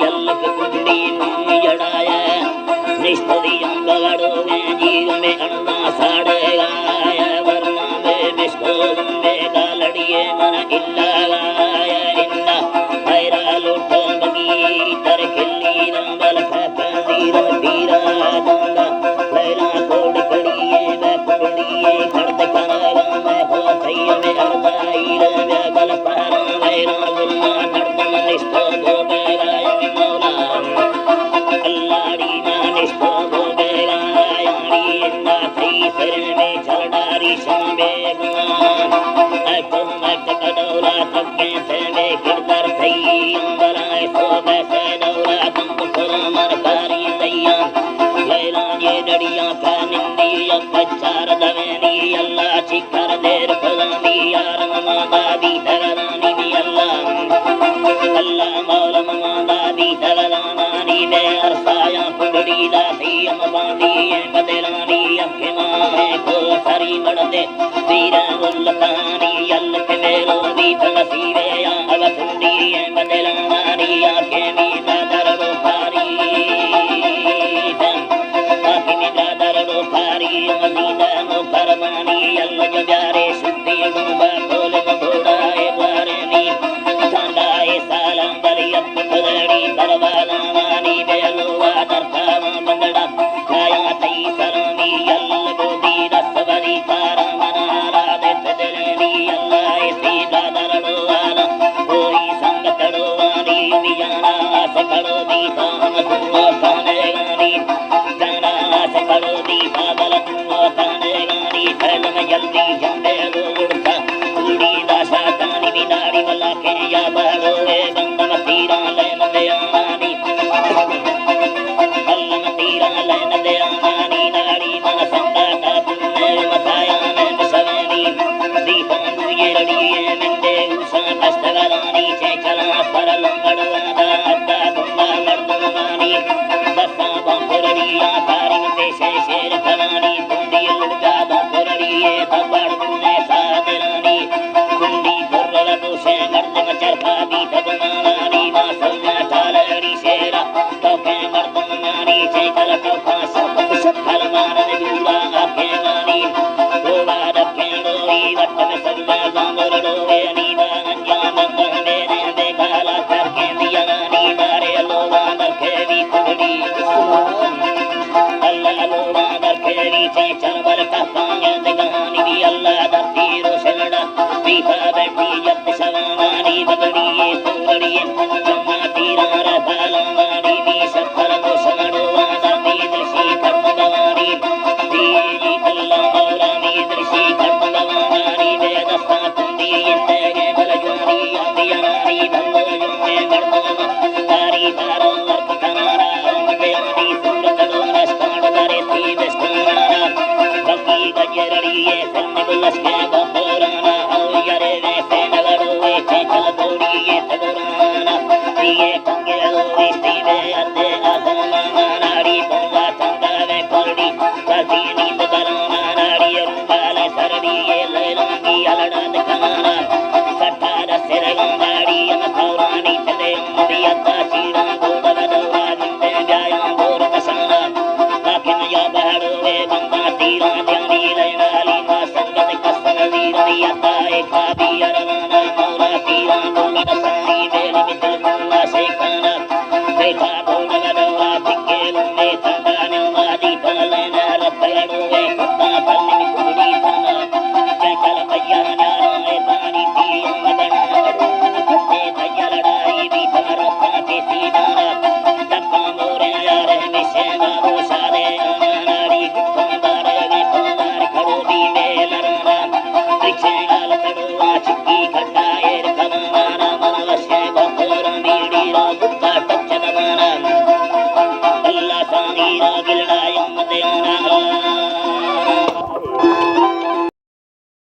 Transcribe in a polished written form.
जलक कुंडी में जड़ाया निष्ठुरियं बगड़ो में जीव में अन्ना साड़े गाया वरना में बिस्को में गालड़िए मन इल्ला गाया इंदा हैरा लुट बगी तर खिल्ली नंबल फैंदीर पीरा दंगा लैला कोड कड़िए वे कुंडिए खड़द कनागा मैं हो थैया में अरदाई रे बल पारा लैला गुल्ला नर्दम निष्ठो गोबे गाया मौला अल्लाड़ी मानिष्ठो गोबे गायाड़ी इंदा थई सिर में चलडारी शंबे गुमान अको मत कदौला तक्के से में किरदार थई अंबराय सो बैसे दौला तुम पुरमर कारी दैया लैला ये डड़िया का निंदी अचार दवेनी अल्लाह चिकर देर फलानी यार मादा दी तगरानी भी अल्लाह मौला मादा दी तगरानी में अरसाया कुंडड़ी दासी अमबादी बदलानी अखे माहे को सरी मड़दे वीर उल्लकानी अल्लक मेरो दी तसीरे या अवसुंडी बदलानी आखे मी दादर बुखारी आखे मी दादर बुखारी मदीना मुकरमानी अल्लाह जो प्यारे शुद्धि डूबा खोल घोड़ाए द्वारे नी ठंडाए सालां बलियत खुदड़ी बरवाला मानी बेलुआ दरखावा बंगड़ा खाया तई सलामी अल्लाह गोदी रसवरी कारा मनारा दे तदलेनी अल्लाह सी दादर वाला कोई संगत डोवानी मियाना सकड़ो दी काम दुआ खाने गानी जाना सकड़ो दी बाबल दुआ खाने गानी फैल में जल्दी जंबे उड़ता उड़ी दाशा तानी बिनारी वाला के या बड़ो ए बंदम तीरा लेन दे आनी अल्लाह तीरा लेन दे आनी नारी मन संदा का तुमने मसाया में बसवेनी दीपां ये रड़िए नंदे उषा कष्टगरानी चे चला पर लंगड़वादा अद्दा बुंदा मर्दवानी दसा बंपुरड़िया तारी देशे शेर खवानी कुंडी लुड़का बंपुरड़िए तबड़ बुने सादरानी कुंडी फुर्रल बुशे गर्दम चरखा दी तबमानी मासल्ला तालड़ी शेरा टोके गर्दमानी चे कल टोका सब खलमान दूरा आके गानी गोवा रखे डोरी वट में सल्ला गांगुर डोवे नीवा अंजाम गंगे ने बेगाला करके दिया गानी मारे लोवा रखे भी कुंडी अल्लाह लोवा रखे भी चे चरबर का पांगे दिगानी भी अल्लाह दती रोशनड़ा दीपा बैठी जब सवानी बगड़ी कुंडड़ी जम्मा तीरा रफाला गानी भी सफर को समड़वा दी दृषि खत्म गवानी दी अल्लाह मौला मी दृषि खत्म गवानी बेदस्ता कुंडी इंदे बलजानी अबियानी भल्लो जुमे मर्दमा तारी तारो वर्क कनारा बेयानी सूरत लो नस्ताड़ करे थी बेस्ताना बकी गजरड़िए सन्नी बुलस के बहोराना औ यरे वैसे नगड़ो वे चल दौड़िए तगराना ये कंगे लो इस्ती बे अदे